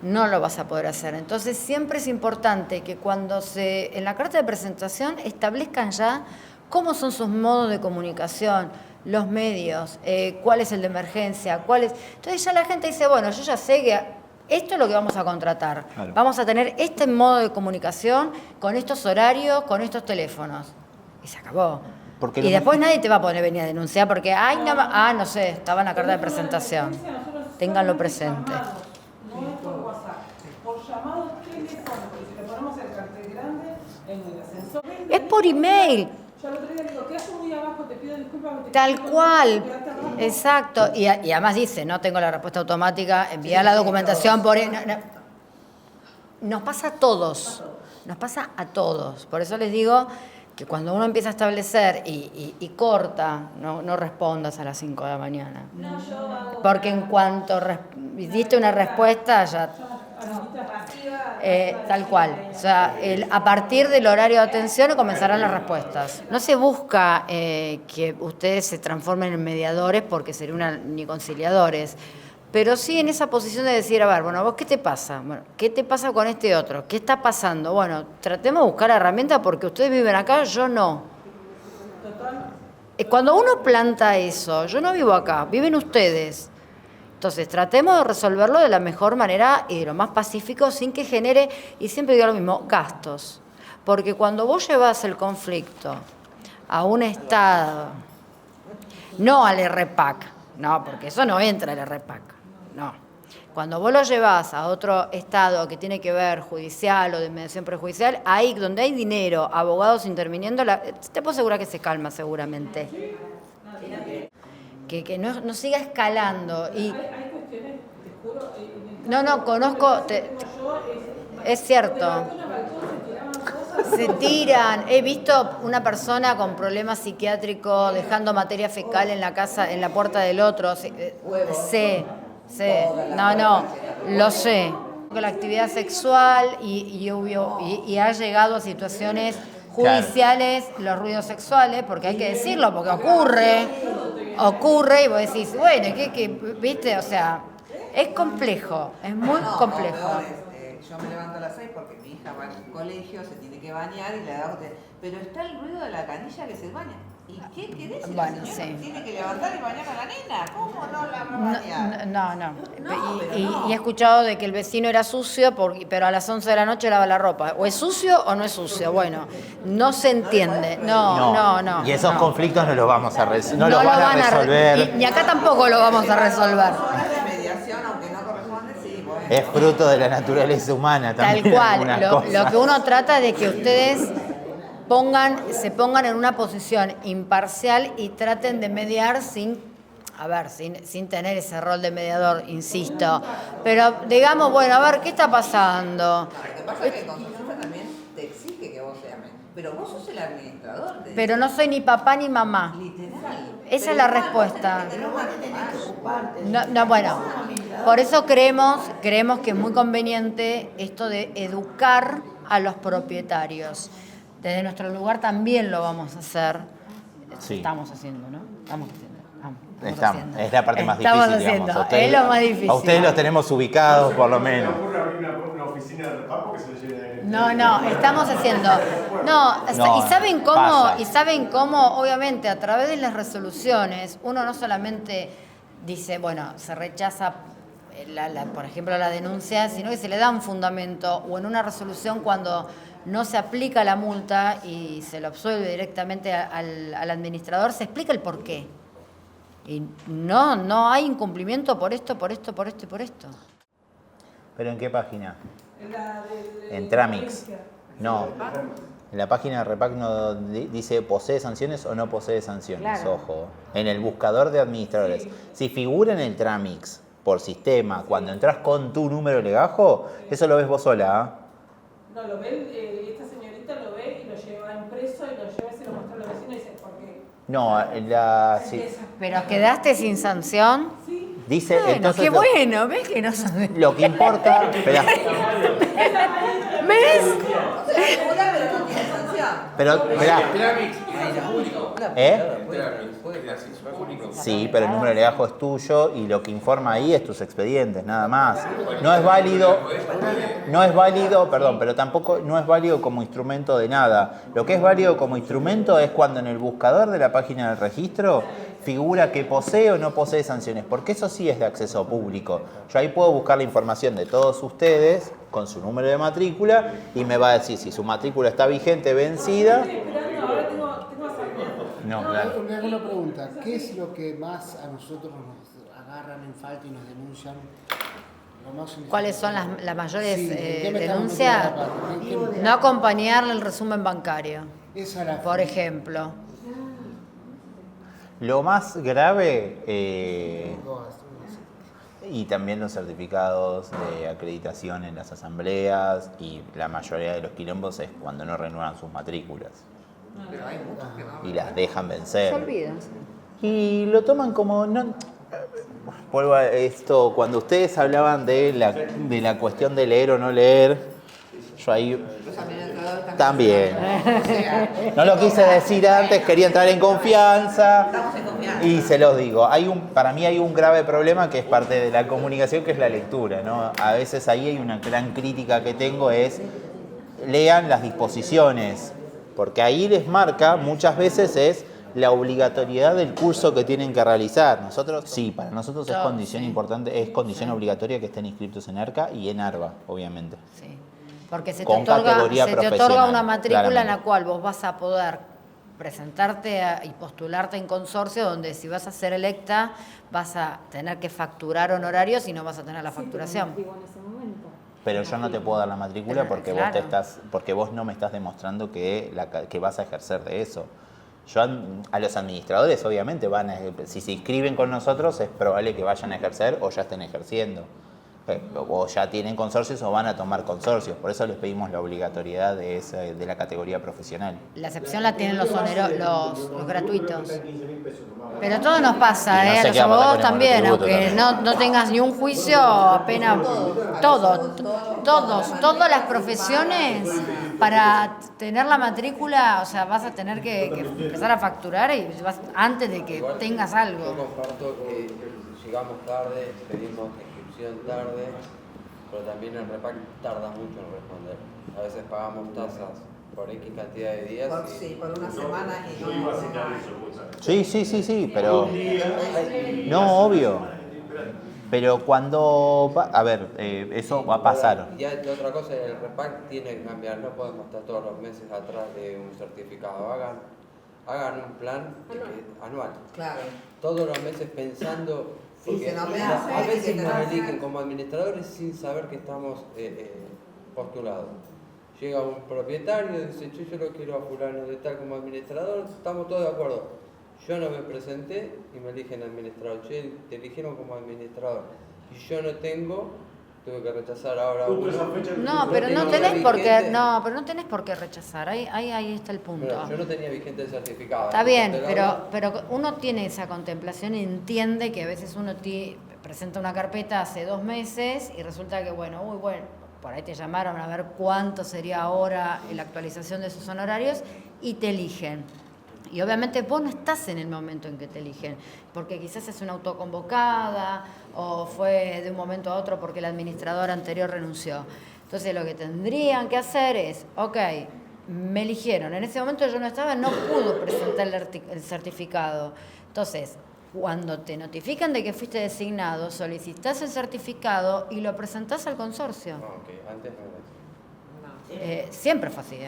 No lo vas a poder hacer. Entonces siempre es importante que cuando en la carta de presentación establezcan ya cómo son sus modos de comunicación, los medios, cuál es el de emergencia, Entonces ya la gente dice, bueno, yo ya sé que esto es lo que vamos a contratar. Claro. Vamos a tener este modo de comunicación con estos horarios, con estos teléfonos. Y se acabó. Porque Y después nadie te va a poder venir a denunciar porque, no sé, estaba en la carta de presentación. Ténganlo presente. No es por WhatsApp, por llamado telefónico. Y si le ponemos el cartel grande en el ascensor. Es por email. Yo el otro día digo, quedaste muy abajo, te pido disculpas. Tal cual, exacto. Y además dice, no tengo la respuesta automática, envía la documentación por... Nos pasa a todos, Por eso les digo que cuando uno empieza a establecer y corta, no respondas a las 5 de la mañana. Porque en cuanto diste una respuesta, ya... tal cual. O sea, a partir del horario de atención comenzarán las respuestas. No se busca que ustedes se transformen en mediadores porque serían ni conciliadores, pero sí en esa posición de decir, a ver, bueno, ¿vos qué te pasa? Bueno, ¿qué te pasa con este otro? ¿Qué está pasando? Bueno, tratemos de buscar herramientas porque ustedes viven acá, yo no. Cuando uno planta eso, yo no vivo acá, viven ustedes. Entonces, tratemos de resolverlo de la mejor manera y de lo más pacífico sin que genere, y siempre digo lo mismo, gastos. Porque cuando vos llevas el conflicto a un estado, no al REPAC, No, porque eso no entra en el REPAC. No. Cuando vos lo llevas a otro estado que tiene que ver judicial o de mediación prejudicial, ahí donde hay dinero, abogados interviniendo, te puedo asegurar que se calma seguramente. Que no siga escalando. Y Hay cuestiones, te juro, no, conozco, es cierto. Se tiran. He visto una persona con problemas psiquiátricos dejando materia fecal en la casa, en la puerta del otro. Sé. No, lo sé. Con la actividad sexual y ha llegado a situaciones judiciales, los ruidos sexuales, porque hay que decirlo, porque ocurre y vos decís, bueno, ¿qué? ¿Viste? O sea, es complejo, es muy complejo. Yo me levanto a las 6 porque mi hija va al colegio, se tiene que bañar y le da pero está el ruido de la canilla que se baña. ¿Y qué querés? Si Bueno, la señora sí. tiene que levantar y bañar a la nena. ¿Cómo no la va a bañar? No. Y he escuchado de que el vecino era sucio, pero a las 11 de la noche lava la ropa. O es sucio o no es sucio. Bueno, no se entiende. No. Y esos conflictos no los vamos a resolver. No lo los van a resolver. Y acá tampoco lo vamos a resolver. De mediación, aunque no corresponde, sí, bueno. Es fruto de la naturaleza humana también. Tal cual. algunas Lo cosas. que uno trata es de que ustedes se pongan en una posición imparcial y traten de mediar sin tener ese rol de mediador, insisto. Pero digamos, bueno, a ver, ¿qué está pasando? Lo que pasa es que el consorcio también te exige que vos seas pero vos sos el administrador. Pero no soy ni papá ni mamá. Literal. Esa es la respuesta. No, bueno, por eso creemos que es muy conveniente esto de educar a los propietarios. Desde nuestro lugar también lo vamos a hacer. Sí. Estamos haciendo, ¿no? Estamos Estamos. Es la parte más Estamos difícil, haciendo. digamos. Ustedes, Es lo más difícil. A ustedes los tenemos ubicados, por lo menos. ¿No ocurre abrir una oficina de repago que se le llene de... No, estamos haciendo. No, ¿y saben cómo? pasa. Y saben cómo, obviamente, a través de las resoluciones, uno no solamente dice, bueno, se rechaza, por ejemplo, la denuncia, sino que se le da un fundamento, o en una resolución cuando no se aplica la multa y se lo absuelve directamente al administrador, se explica el porqué. Y no hay incumplimiento por esto. ¿Pero en qué página? de En Tramix. No. En la página de Repac no dice posee sanciones o no posee sanciones, Claro. ojo. En el buscador de administradores. Si figura en el Tramix por sistema, cuando entras con tu número de legajo, eso lo ves vos sola, ¿ah? No, lo ve, esta señorita lo ve y lo lleva impreso y lo lleva y se lo muestra a los vecinos y dice, ¿por qué? No, sí. Pero quedaste sin sanción. Dice, Bueno, entonces qué bueno, ¿ves que no sabes? lo que importa, espera, ¿Ves? Pero no tiene sanción. pero espera. Sí, pero el número de legajo es tuyo y lo que informa ahí es tus expedientes, nada más. No es válido, perdón, pero tampoco no es válido como instrumento de nada. Lo que es válido como instrumento es cuando en el buscador de la página del registro figura que posee o no posee sanciones, porque eso sí es de acceso público. Yo ahí puedo buscar la información de todos ustedes con su número de matrícula y me va a decir si su matrícula está vigente, vencida. Estoy esperando, ahora tengo a Sarmiento. No, claro. Me hago una pregunta. ¿Qué es lo que más a nosotros nos agarran en falta y nos denuncian? Lo más ¿Cuáles son las mayores Sí, ¿en qué me estamos denuncias? metiendo la pata? ¿En qué- No acompañarle el resumen bancario, Esa era por ejemplo. Lo más grave, y también los certificados de acreditación en las asambleas, y la mayoría de los quilombos es cuando no renuevan sus matrículas Pero hay muchos que no. y las dejan Se vencer. olvidan. Y lo toman como... No, vuelvo a esto, cuando ustedes hablaban de la cuestión de leer o no leer, yo ahí Los administradores también. No lo quise decir antes, quería entrar en confianza. Estamos en confianza. Y se los digo, para mí hay un grave problema que es parte de la comunicación, que es la lectura, ¿no? A veces ahí hay una gran crítica que tengo, es lean las disposiciones, porque ahí les marca, muchas veces es la obligatoriedad del curso que tienen que realizar. Nosotros, sí, para nosotros es condición importante, es condición obligatoria que estén inscritos en ARCA y en ARBA, obviamente. Sí. Porque se te Con otorga categoría una profesional, matrícula en la claramente. cual vos vas a poder presentarte y postularte en consorcio, donde si vas a ser electa vas a tener que facturar honorarios y no vas a tener la facturación. Pero yo no te puedo dar la matrícula Pero, porque claro. porque vos no me estás demostrando que vas a ejercer de eso. Yo a los administradores obviamente si se inscriben con nosotros es probable que vayan a ejercer o ya estén ejerciendo. O ya tienen consorcios o van a tomar consorcios. Por eso les pedimos la obligatoriedad de la categoría profesional. La excepción la tienen los gratuitos. Pero todo nos pasa, Y no sé los qué va a pasar abogados con el también, monotributo aunque también. no tengas ni un juicio, apenas todas las profesiones, para tener la matrícula, o sea, vas a tener que empezar a facturar y antes de que tengas Yo algo. comparto que llegamos tarde, pedimos inscripción tarde, pero también el REPAC tarda mucho en responder. A veces pagamos tasas por X cantidad de días. Sí, por una semana y Yo iba a citar eso, Sí, pero... No, obvio. Pero cuando... A ver, eso va a pasar. Y hay otra cosa, el REPAC tiene que cambiar, no podemos estar todos los meses atrás de un certificado. Hagan un plan anual. Claro. Todos los meses pensando, porque se nos ve a hacer, veces que nos tenemos- eligen como administradores sin saber que estamos postulados. Llega un propietario y dice, yo lo quiero a fulano de tal como administrador, estamos todos de acuerdo. Yo no me presenté y me eligen administrador. Che, te eligieron como administrador. Y yo no tengo, tuve que rechazar ahora uno. No, pero no tenía tenés por qué, vigente. no, pero no tenés por qué rechazar. Ahí está el punto. Pero yo no tenía vigente el certificado. Está bien, Entonces, pero uno tiene esa contemplación y entiende que a veces uno presenta una carpeta hace 2 meses y resulta que, bueno, por ahí te llamaron a ver cuánto sería ahora la actualización de sus honorarios y te eligen. Y obviamente vos no estás en el momento en que te eligen, porque quizás es una autoconvocada o fue de un momento a otro porque el administrador anterior renunció. Entonces lo que tendrían que hacer es, ok, me eligieron, en ese momento yo no estaba, no pudo presentar el certificado. Entonces, cuando te notifican de que fuiste designado, solicitas el certificado y lo presentás al consorcio. No, ok, antes no era así. Siempre fue así,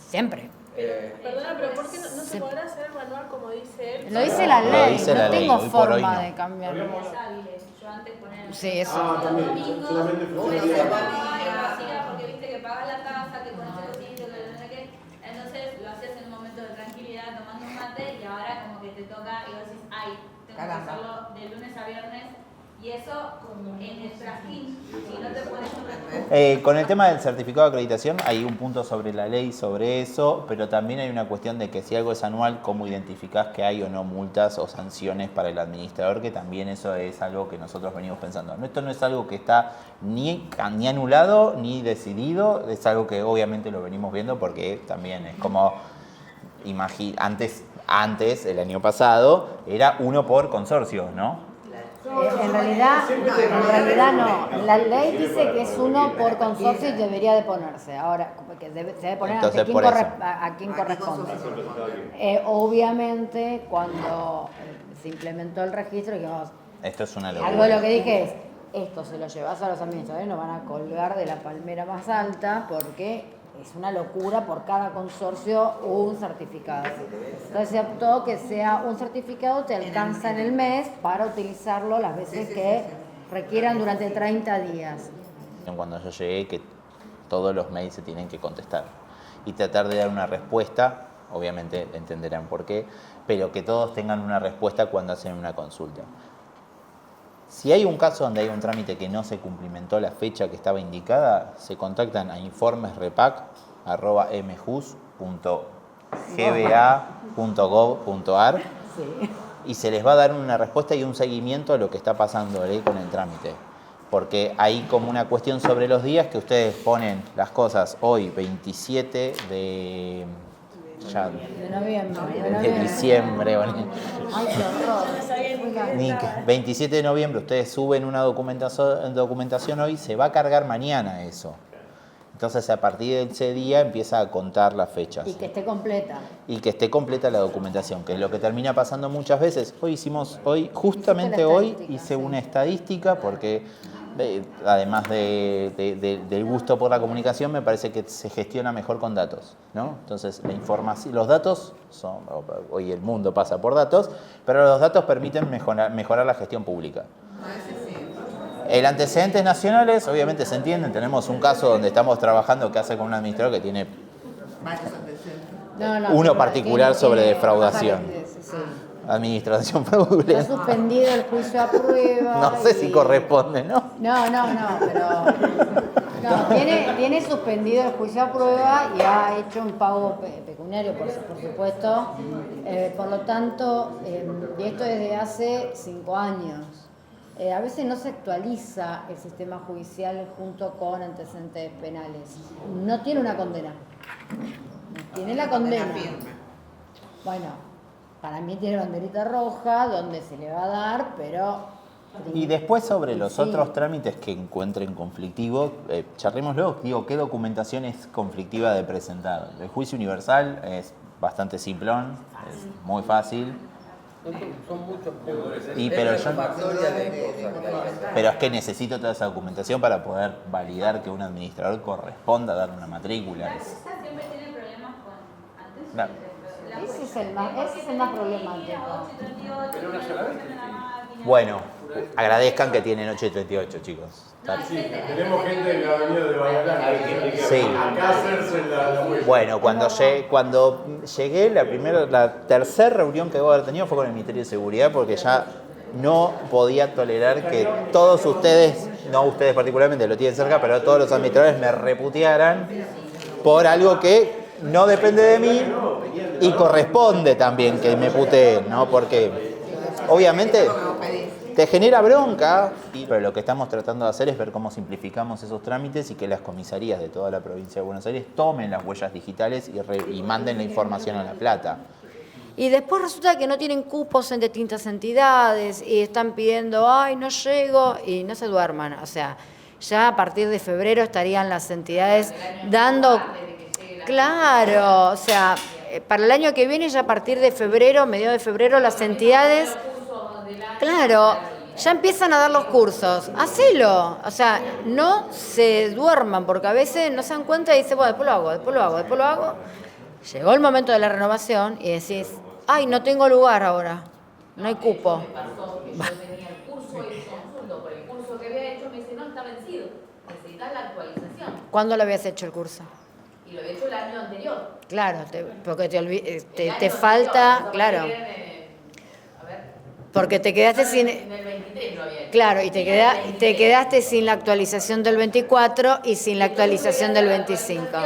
Siempre. Perdona, pero ¿por qué no se podrá hacer manual como dice él? Lo dice la Lo ley, dice no la ley, tengo hoy por hoy forma no. de cambiarlo. Yo antes ponía Sí, eso. Solamente porque viste que pagas la tasa, que conoces los sitios, que no sé qué. Entonces lo haces en un momento de tranquilidad tomando un mate y ahora como que te toca y vos decís, ay, tengo que hacerlo de lunes a viernes. Y eso en el trajín, si no te pones Con el tema del certificado de acreditación hay un punto sobre la ley sobre eso, pero también hay una cuestión de que si algo es anual, ¿cómo identificás que hay o no multas o sanciones para el administrador? Que también eso es algo que nosotros venimos pensando. Esto no es algo que está ni anulado ni decidido, es algo que obviamente lo venimos viendo porque también es como, antes, el año pasado, era uno por consorcio, ¿no? En realidad no. La ley dice que es uno por consorcio y debería de ponerse. Ahora, que se debe poner Entonces, ante por eso. a quién corresponde. Obviamente, cuando se implementó el registro, dijimos, Esto es una algo de locura. lo que dije es, esto se lo llevas a los administradores, nos van a colgar de la palmera más alta porque es una locura por cada consorcio un certificado. Entonces se optó que sea un certificado, te alcanza en el mes para utilizarlo las veces que requieran durante 30 días. Cuando yo llegué, que todos los mails se tienen que contestar y tratar de dar una respuesta, obviamente entenderán por qué, pero que todos tengan una respuesta cuando hacen una consulta. Si hay un caso donde hay un trámite que no se cumplimentó la fecha que estaba indicada, se contactan a informesrepac@mjus.gba.gov.ar y se les va a dar una respuesta y un seguimiento a lo que está pasando con el trámite. Porque hay como una cuestión sobre los días que ustedes ponen las cosas hoy, 27 de diciembre. Ay, qué horror. 27 de noviembre ustedes suben una documentación hoy, se va a cargar mañana eso. Entonces a partir de ese día empieza a contar las fechas. Y que esté completa. Y que esté completa la documentación, que es lo que termina pasando muchas veces. Justamente hoy hice una estadística porque además del gusto por la comunicación, me parece que se gestiona mejor con datos, ¿no? Entonces, la información, los datos hoy el mundo pasa por datos, pero los datos permiten mejorar la gestión pública. El antecedentes nacionales, obviamente se entienden. Tenemos un caso donde estamos trabajando que hace con un administrador que tiene uno particular sobre defraudación. Administración fraudulenta. Está suspendido el juicio a prueba. No sé si corresponde, ¿no? No, pero tiene suspendido el juicio a prueba y ha hecho un pago pecuniario, por supuesto. Por lo tanto, y esto desde hace 5 años. A veces no se actualiza el sistema judicial junto con antecedentes penales. No tiene una condena. Tiene la condena. Bueno, para mí tiene banderita roja donde se le va a dar, pero... Y después sobre los otros trámites que encuentren conflictivos, charlémoslo. Digo, ¿qué documentación es conflictiva de presentar? El juicio universal es bastante simplón, es muy fácil. Son muchos puntos. Pero es que necesito toda esa documentación para poder validar que un administrador corresponda a dar una matrícula. Siempre tiene problemas con Claro. Ese es el más problemático. Bueno, agradezcan que tienen 838, chicos. Tenemos gente de la avenida de Bahía Sí. Acá hacerse la huella. Bueno, cuando llegué, la tercera reunión que debo haber tenido fue con el Ministerio de Seguridad, porque ya no podía tolerar que todos ustedes, no ustedes particularmente, lo tienen cerca, pero todos los administradores me reputearan por algo que no depende de mí y corresponde también que me puteen, ¿no? Porque obviamente te genera bronca, pero lo que estamos tratando de hacer es ver cómo simplificamos esos trámites y que las comisarías de toda la provincia de Buenos Aires tomen las huellas digitales y manden la información a La Plata. Y después resulta que no tienen cupos en distintas entidades y están pidiendo, ay, no llego, y no se duerman. O sea, ya a partir de febrero estarían las entidades dando... Claro, o sea, para el año que viene, ya a partir de febrero, mediados de febrero, las entidades... Claro, ya empiezan a dar los cursos. Hacelo. O sea, no se duerman, porque a veces no se dan cuenta y dicen, bueno, después lo hago. Llegó el momento de la renovación y decís, ay, no tengo lugar ahora, no hay cupo. Yo tenía el curso y consulto por el curso que había hecho, me dice, no, está vencido, necesitas la actualización. ¿Cuándo lo habías hecho el curso? Y lo había hecho el año anterior. Claro, porque te falta, claro. Porque te quedaste sin... En el 23 lo había hecho. Claro, y te quedaste sin la actualización del 24 y sin la actualización del 25. Bueno,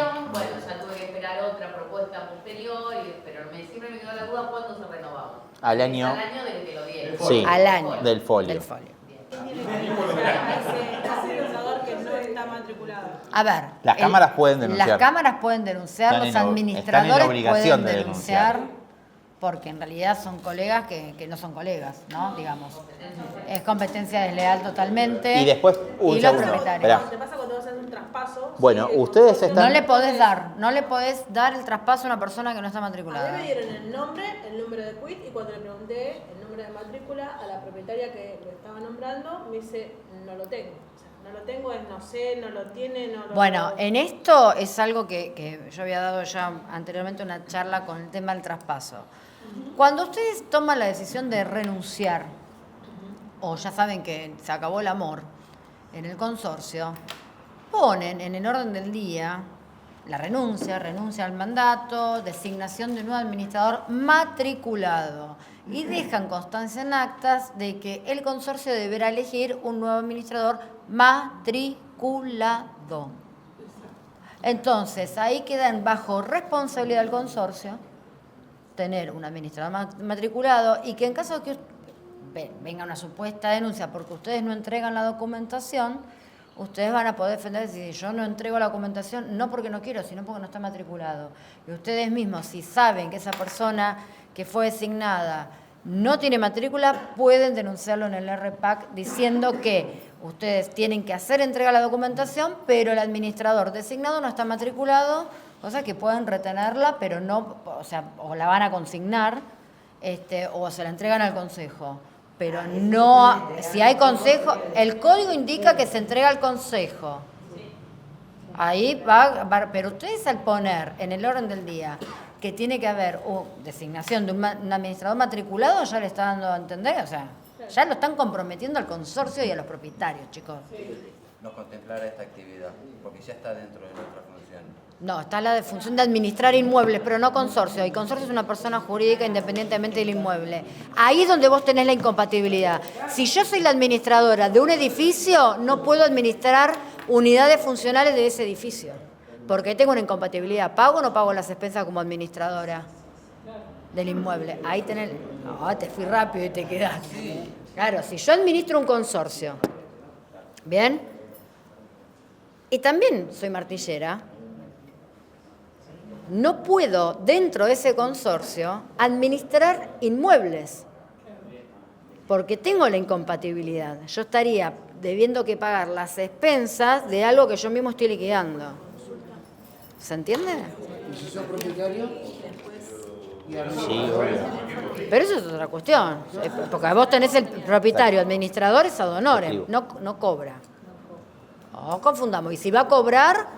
ya tuve que esperar otra propuesta posterior, pero siempre me quedó la duda cuándo se renovaba. Al año... Al año de que te lo dieron. Sí, al año. del folio. Ese pensador que no está matriculado. A ver. Las cámaras pueden denunciar. Las cámaras pueden denunciar, los administradores obligación pueden de denunciar. Porque en realidad son colegas que no son colegas, ¿no? Digamos. Es competencia desleal totalmente. Y después, y los propietarios. ¿Te pasa cuando vas a hacer un traspaso? Bueno, ustedes están... No le podés dar el traspaso a una persona que no está matriculada. A mí me dieron el número de quit, y cuando le pregunté el número de matrícula a la propietaria que lo estaba nombrando, me dice, no lo tengo. O sea, no lo tengo, es no sé, no lo tiene, no lo... Bueno, en esto es algo que yo había dado ya anteriormente una charla con el tema del traspaso. Cuando ustedes toman la decisión de renunciar, o ya saben que se acabó el amor en el consorcio, ponen en el orden del día la renuncia al mandato, designación de un nuevo administrador matriculado y dejan constancia en actas de que el consorcio deberá elegir un nuevo administrador matriculado. Entonces, ahí quedan bajo responsabilidad del consorcio tener un administrador matriculado y que en caso de que venga una supuesta denuncia porque ustedes no entregan la documentación, ustedes van a poder defender si yo no entrego la documentación, no porque no quiero, sino porque no está matriculado. Y ustedes mismos, si saben que esa persona que fue designada no tiene matrícula, pueden denunciarlo en el RPAC diciendo que ustedes tienen que hacer entrega de la documentación, pero el administrador designado no está matriculado, cosa que pueden retenerla, pero no, o sea, o la van a consignar, o se la entregan al consejo. pero no, si hay consejo, el código indica que se entrega al consejo. Ahí va, pero ustedes al poner en el orden del día que tiene que haber designación de un administrador matriculado, ya le está dando a entender, o sea, ya lo están comprometiendo al consorcio y a los propietarios, chicos. No contemplar esta actividad, porque ya está dentro de nuestra función. No, está la función de administrar inmuebles, pero no consorcio. Y consorcio es una persona jurídica independientemente del inmueble. Ahí es donde vos tenés la incompatibilidad. Si yo soy la administradora de un edificio, no puedo administrar unidades funcionales de ese edificio, porque tengo una incompatibilidad. ¿Pago o no pago las expensas como administradora del inmueble? Ahí tenés... No, te fui rápido y te quedás. Claro, si yo administro un consorcio, ¿bien? Y también soy martillera, no puedo, dentro de ese consorcio, administrar inmuebles, porque tengo la incompatibilidad. Yo estaría debiendo que pagar las expensas de algo que yo mismo estoy liquidando. ¿Se entiende? ¿Y si sos propietario? Sí, obvio. Pero eso es otra cuestión, porque vos tenés el propietario, administrador es ad honorem, no cobra. No confundamos, y si va a cobrar...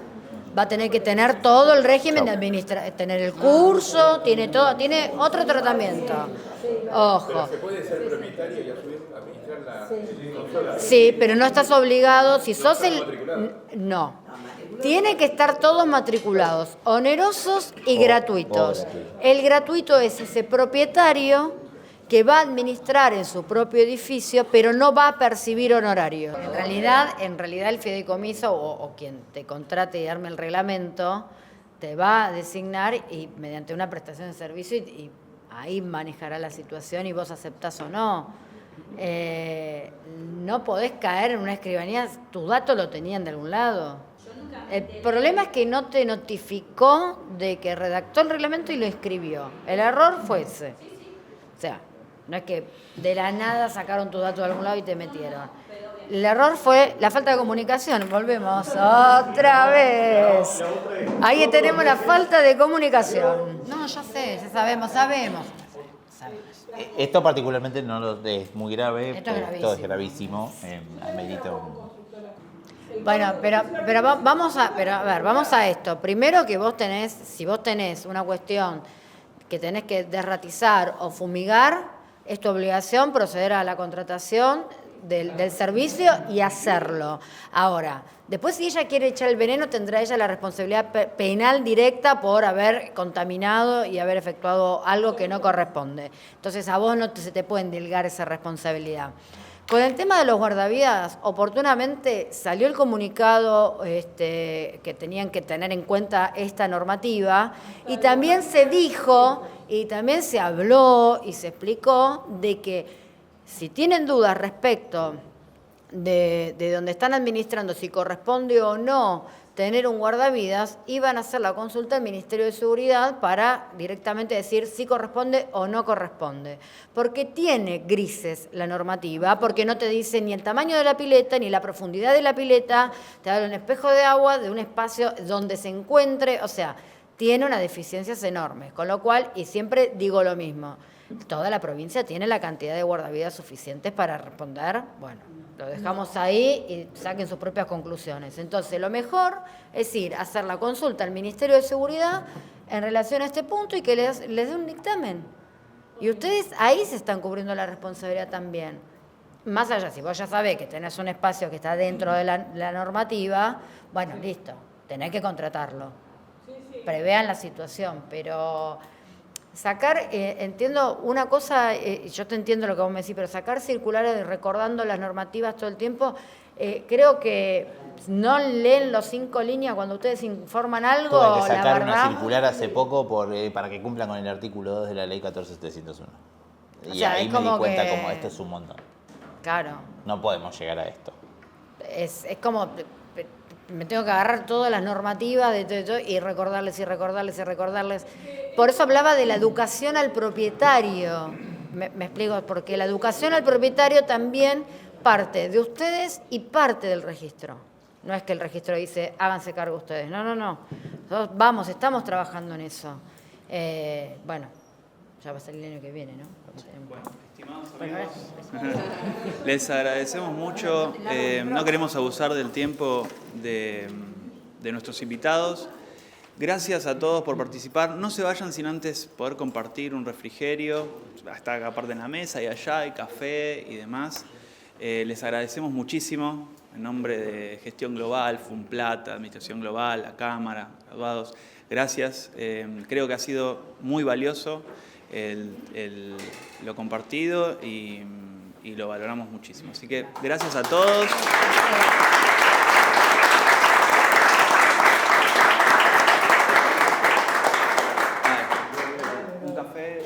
va a tener que tener todo el régimen de administrar, tener el curso, tiene todo, tiene otro tratamiento. Ojo. Pero se puede ser propietario y a su vez administrar la consola. Sí, pero no estás obligado, si sos el... No. Tiene que estar todos matriculados, onerosos y gratuitos. El gratuito es ese propietario que va a administrar en su propio edificio, pero no va a percibir honorario. En realidad el fideicomiso o quien te contrate y arme el reglamento te va a designar y mediante una prestación de servicio y ahí manejará la situación y vos aceptás o no. No podés caer en una escribanía, tu dato lo tenían de algún lado. El problema es que no te notificó de que redactó el reglamento y lo escribió. El error fue ese. O sea, no es que de la nada sacaron tus datos de algún lado y te metieron. El error fue la falta de comunicación. Volvemos otra vez. Ahí tenemos la falta de comunicación. No, ya sé, ya sabemos. Esto particularmente no lo es muy grave. Esto es gravísimo. Todo es gravísimo. Amerita un... Bueno, pero vamos a esto. Primero que si vos tenés una cuestión que tenés que derratizar o fumigar, es tu obligación proceder a la contratación del servicio y hacerlo. Ahora, después si ella quiere echar el veneno, tendrá ella la responsabilidad penal directa por haber contaminado y haber efectuado algo que no corresponde. Entonces a vos no se te puede endilgar esa responsabilidad. Con el tema de los guardavidas, oportunamente salió el comunicado que tenían que tener en cuenta esta normativa y también se dijo y también se habló y se explicó de que si tienen dudas respecto de dónde están administrando, si corresponde o no tener un guardavidas, iban a hacer la consulta al Ministerio de Seguridad para directamente decir si corresponde o no corresponde. Porque tiene grises la normativa, porque no te dice ni el tamaño de la pileta, ni la profundidad de la pileta, te habla de un espejo de agua, de un espacio donde se encuentre, o sea, tiene unas deficiencias enormes. Con lo cual, y siempre digo lo mismo, toda la provincia tiene la cantidad de guardavidas suficientes para responder, bueno, lo dejamos ahí y saquen sus propias conclusiones. Entonces, lo mejor es ir a hacer la consulta al Ministerio de Seguridad en relación a este punto y que les dé un dictamen. Y ustedes ahí se están cubriendo la responsabilidad también. Más allá, si vos ya sabés que tenés un espacio que está dentro de la normativa, bueno, listo, tenés que contratarlo. Prevean la situación, pero... Sacar, entiendo una cosa, yo te entiendo lo que vos me decís, pero sacar circulares recordando las normativas todo el tiempo, creo que no leen los 5 líneas cuando ustedes informan algo. Tuve que sacar la verdad, una circular hace poco para que cumplan con el artículo 2 de la ley 14701. Y sea, ahí es me di como cuenta que- como esto es un montón. claro, No podemos llegar a esto. es como... Me tengo que agarrar todas las normativas de todo y recordarles. Por eso hablaba de la educación al propietario. Me explico, porque la educación al propietario también parte de ustedes y parte del registro. No es que el registro dice, háganse cargo ustedes. No. Nosotros estamos trabajando en eso. Bueno, ya va a salir el año que viene, ¿no? Bueno, Estimados amigos, les agradecemos mucho. No queremos abusar del tiempo de nuestros invitados. Gracias a todos por participar. No se vayan sin antes poder compartir un refrigerio. Está acá aparte en la mesa y allá hay café y demás. Les agradecemos muchísimo en nombre de Gestión Global, Funplata, Administración Global, la Cámara, graduados. Gracias. Creo que ha sido muy valioso lo compartido y lo valoramos muchísimo. Así que gracias a todos.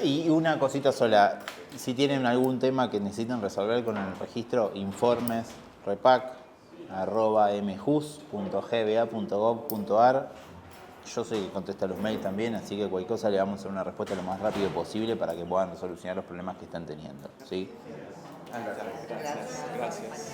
Y una cosita sola, si tienen algún tema que necesiten resolver con el registro, informes, repac@mjus.gba.gov.ar. Yo soy el que contesta los mails también, así que cualquier cosa le vamos a dar una respuesta lo más rápido posible para que puedan solucionar los problemas que están teniendo. ¿Sí? Gracias.